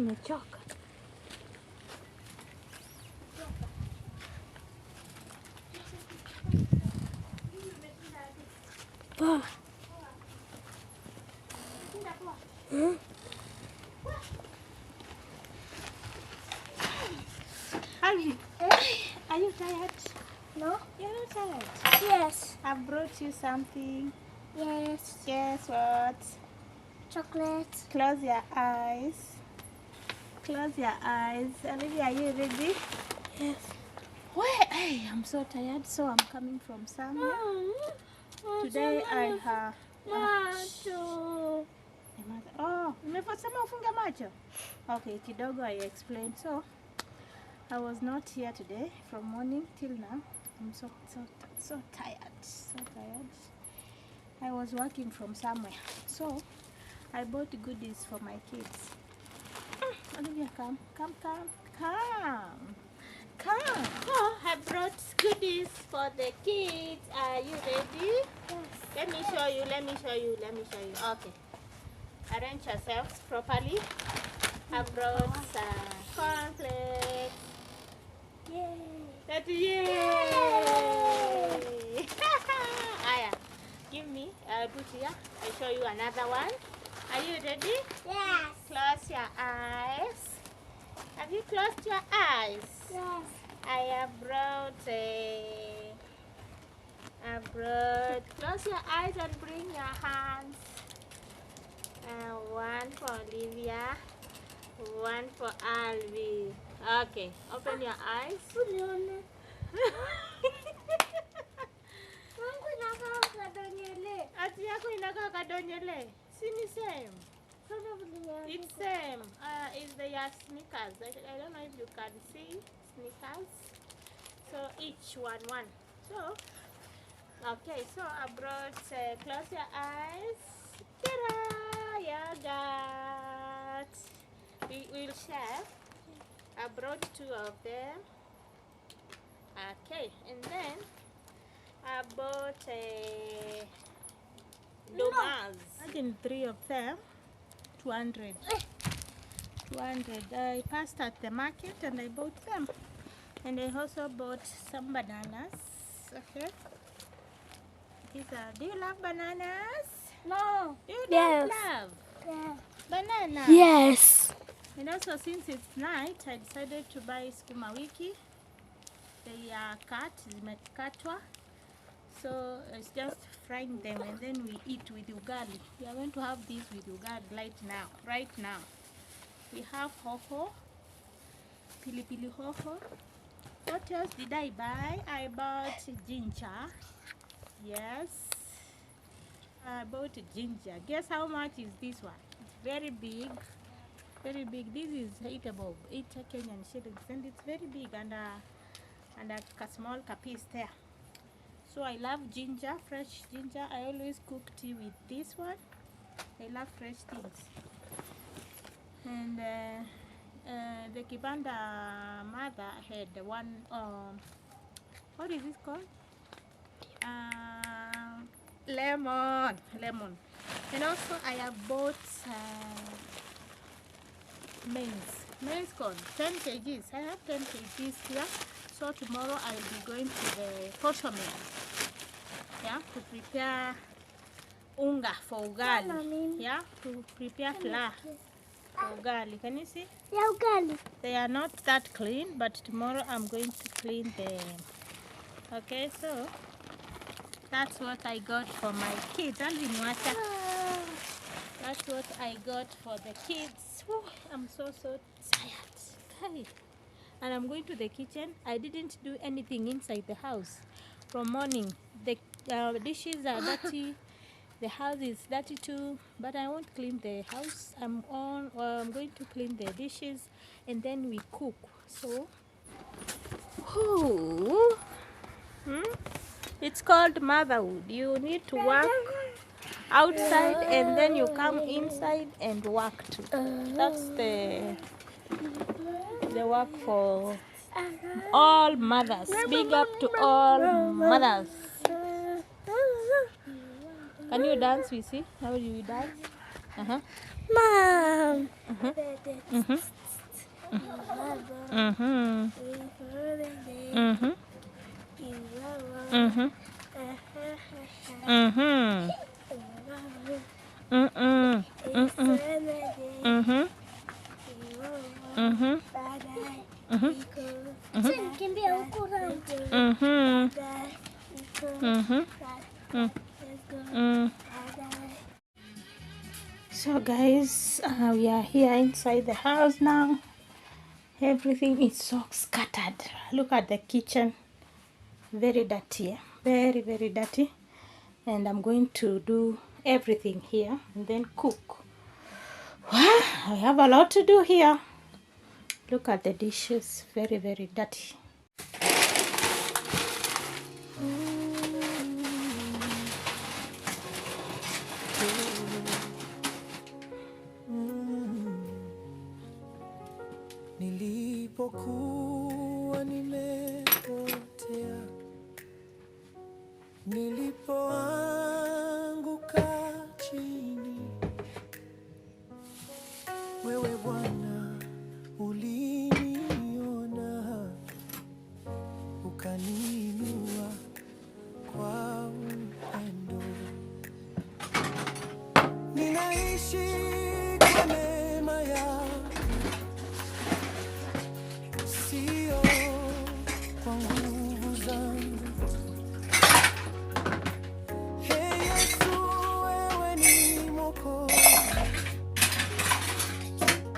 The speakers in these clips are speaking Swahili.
nimechoka. Poa. Alvi, are you tired? No? You're not tired. Yes. I brought you something. Yes. Guess what? Chocolate. Close your eyes. Close your eyes. Olivia, are you ready? Yes. Where? Hey, I'm so tired, so I'm coming from somewhere. Today I have... Macho. Oh, umefasema ufunge macho? Okay, kidogo I explained. So, I was not here today from morning till now. I'm so tired. So tired. I was working from somewhere. So, I bought goodies for my kids. Olivia, come. Oh, I brought goodies for the kids. Are you ready? Yes. Let me show you. Okay. Arrange yourselves properly. I brought cornflakes. Yay. Yay! Aya, give me. I'll put here. I'll show you another one. Are you ready? Yes. Close your eyes. Have you closed your eyes? Yes. I have brought close your eyes and bring your hands. One for Olivia, one for Alvi. Okay, open your eyes. Ulione. Wangu inakaa kadonyele. Ati yako inakaa kadonyele. Si ni same. Sasa ulione. It's same. It's the sneakers. I don't know if you can see sneakers. So each one. So okay. So I brought. Close your eyes. Ta-da! Yogurt. We will share. I brought 2 of them. Okay, and then I bought Domas. Imagine 3 of them. 200. I passed at the market and I bought them. And I also bought some bananas. Okay. Do you love bananas? No. You don't love Yeah. bananas? Yes. And also, since it's night, I decided to buy sukuma wiki. They are cut, zimekatwa. So it's just frying them and then we eat with ugali. We are going to have this with ugali right now. We have hoho, pilipili hoho. What else did I buy? I bought ginger. Yes. I bought ginger. Guess how much is this one? It's very big. Very big. This is 8 Kenyan shillings and it's very big and a small piece there. So I love ginger, fresh ginger. I always cook tea with this one. I love fresh things. And the Kibanda mother had one, what is this called? Lemon. And also I have bought maize corn, 10 kgs. I have 10 kgs here. So tomorrow I will be going to the posho mill, yeah, to prepare unga for ugali, yeah, to prepare flour for ugali. Can you see? Yeah, ugali. They are not that clean, but tomorrow I'm going to clean them. Okay, so that's what I got for my kids. And that's what I got for the kids. Whew, I'm so tired. Okay. And I'm going to the kitchen. I didn't do anything inside the house from morning. The dishes are dirty. The house is dirty too, but I won't clean the house. I'm going to clean the dishes and then we cook. So it's called motherhood. You need to work outside and then you come inside and work too. That's the work for all mothers. Big up to all mothers. Can you dance? We see how do you dance? Uh-huh. Mom. Mhm. Mhm. Mhm. Mhm. Mhm. Mm-mm. Mm-mm. Mhm. Mhm. Mhm. Mhm. Kimbia huko round. Mhm. Mhm. Mm. So guys, we are here inside the house now. Everything is so scattered. Look at the kitchen, very dirty, very very dirty. And I'm going to do everything here and then cook. Wow, I have a lot to do here. Look at the dishes, very very dirty. Nilipokuwa nimepotea, nilipoanguka chini, wewe Bwana uliniona, ukaniinua kwa upendo. Ninaishi kwa neema yako, sio kwa nguvu zangu. Hey Yesu, wewe ni Mwokozi,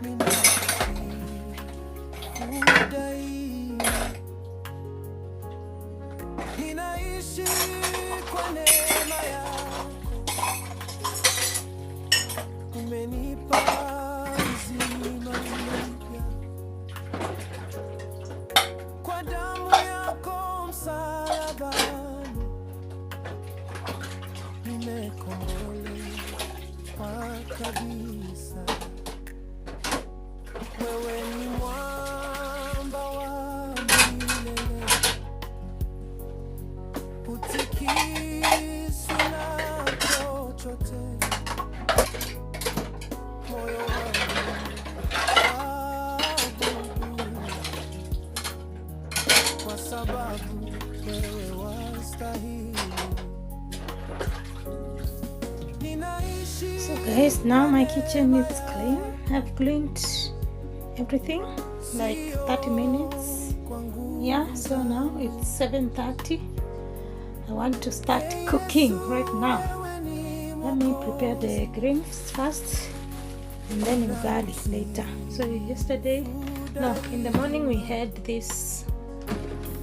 ninakusifu daima. Ninaishi kwa neema yako, umenipa uzima mpya. Kwa damu yako msalabani, nimekombolewa kabisa. Wewe ni mwamba wa milele, hutikiswi na chochote. Moyo wangu waabudu, kwa sababu wewe wastahili. Ninaishi So guys, now my kitchen is clean. I've cleaned everything like 30 minutes. Yeah, so now it's 7:30. I want to start cooking right now. Let me prepare the greens first and then ugali later. So in the morning we had this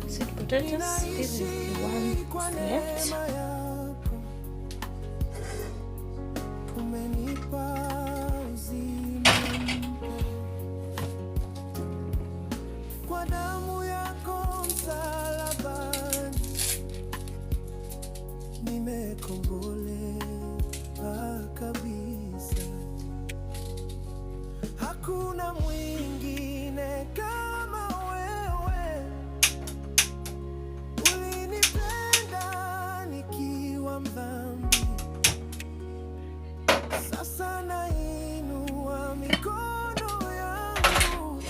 sweet potatoes. This is the one left. umenipa uzima mpya. Kwa damu yako msalabani, nimekombolewa kabisa. Hakuna mwingine kama wewe, ulinipenda nikiwa mdhambi. Sasa nainua mikono yangu,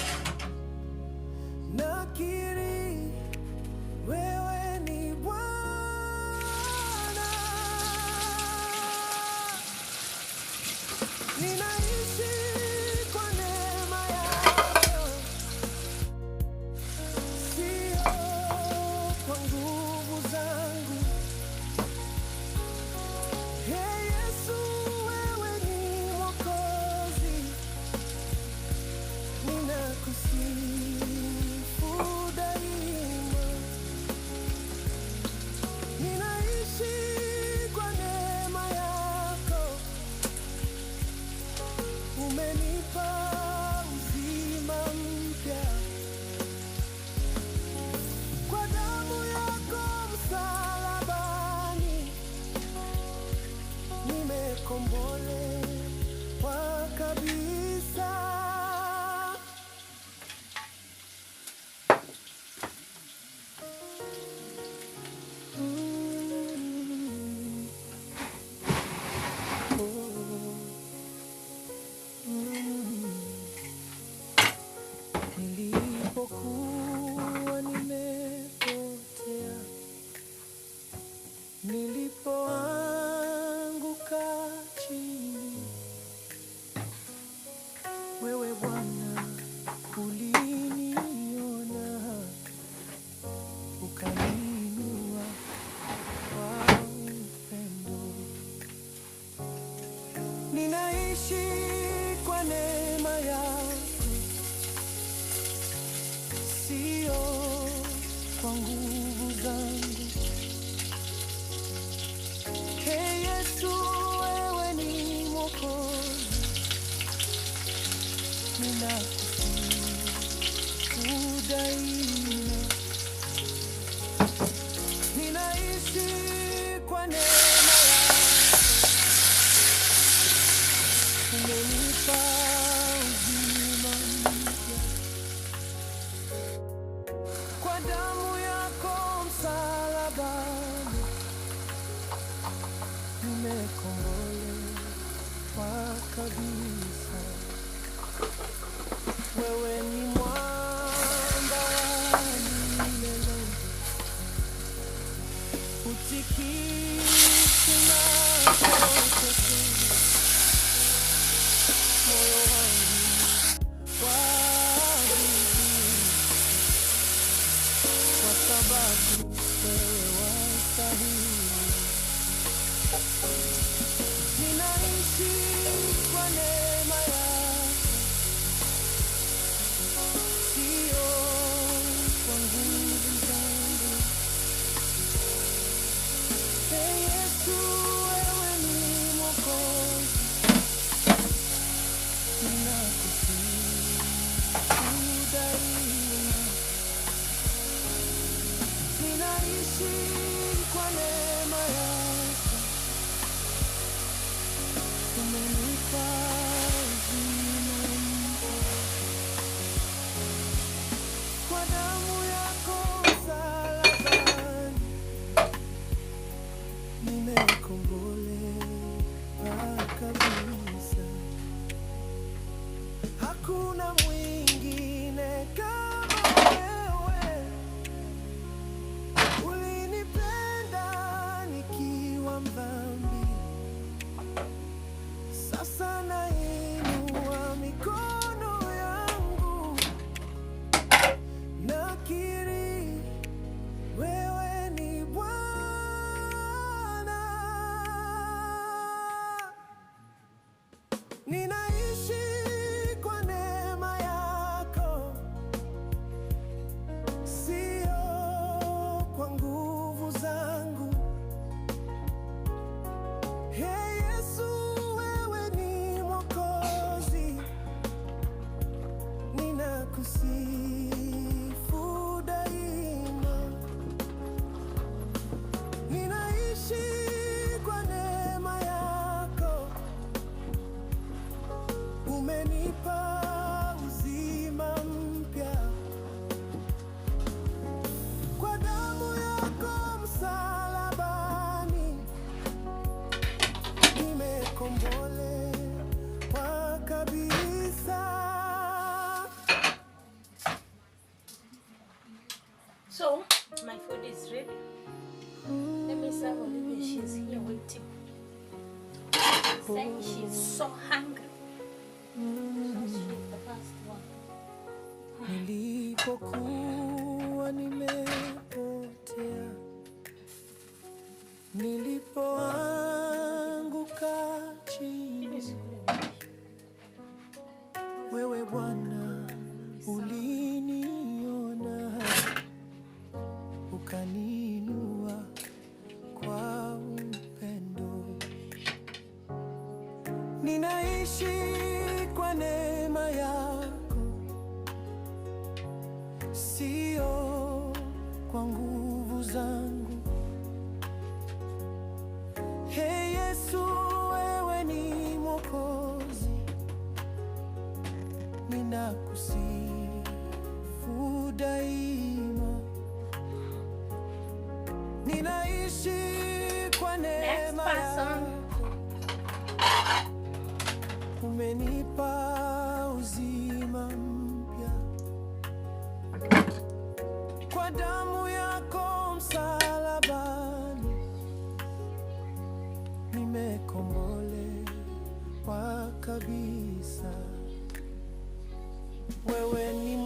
nakiri wewe ni Bwana. Ninaishi kwa neema yako, sio kwa nguvu zangu. Hey Yesu, wewe ni Mwokozi, ninakusifu daima. Ninaishi kwa neema yako, umenipa uzima mpya. Kwa damu yako msalabani, nimekombolewa kabisa. nilipoanguka chini, wewe Bwana uliniona, ukaniinua kwa upendo. Ninaishi kwa neema yako, sio kwa nguvu zangu. Hey Yesu, wewe ni Mwokozi, ninakusifu daima. Ninaishi kwa neema yako, umenipa uzima mpya. Kwa damu yako msalabani, nimekombolewa kabisa. Wewe ni mwamba wa milele, utikisi na kokote. Moyo wangu waabudu, kwa sababu wewe wastahili. Ninaishi kwa neema yako, sio kwa nguvu zangu. Hey Yesu, wewe ni Mwokozi, ninakusifu daima. Ninaishi kwa neema yako, umenipa uzima mpya. Kwa damu yako msalabani, nimekombolewa kabisa. Hakuna mwingine kama wewe, ulinipenda nikiwa mdhambi. Sasa nainua mikono yangu, nakiri wewe ni Bwana. Ninaishi kwa neema yako, sio kwa nguvu zangu. Hey Yesu, wewe ni Mwokozi, ninakusifu daima. Ninaishi kwa neema yako, umenipa uzima mpya. Kwa damu yako msalabani, nimekombolewa kabisa. So, my food is ready. Let me serve Olivia. She's here waiting. Saying she's so hungry. So she's the first one. Nilipokuwa nimepotea, nilipoanguka chini, wewe Bwana uliniona, ukaniinua kwa upendo. Ninaishi kwa neema yako, sio kwa nguvu zangu. Hey Yesu, wewe ni Mwokozi, ninakusifu daima. Ninaishi kwa neema yako, umenipa uzima mpya. Kwa damu yako msalabani, nimekombolewa kabisa. Wewe ni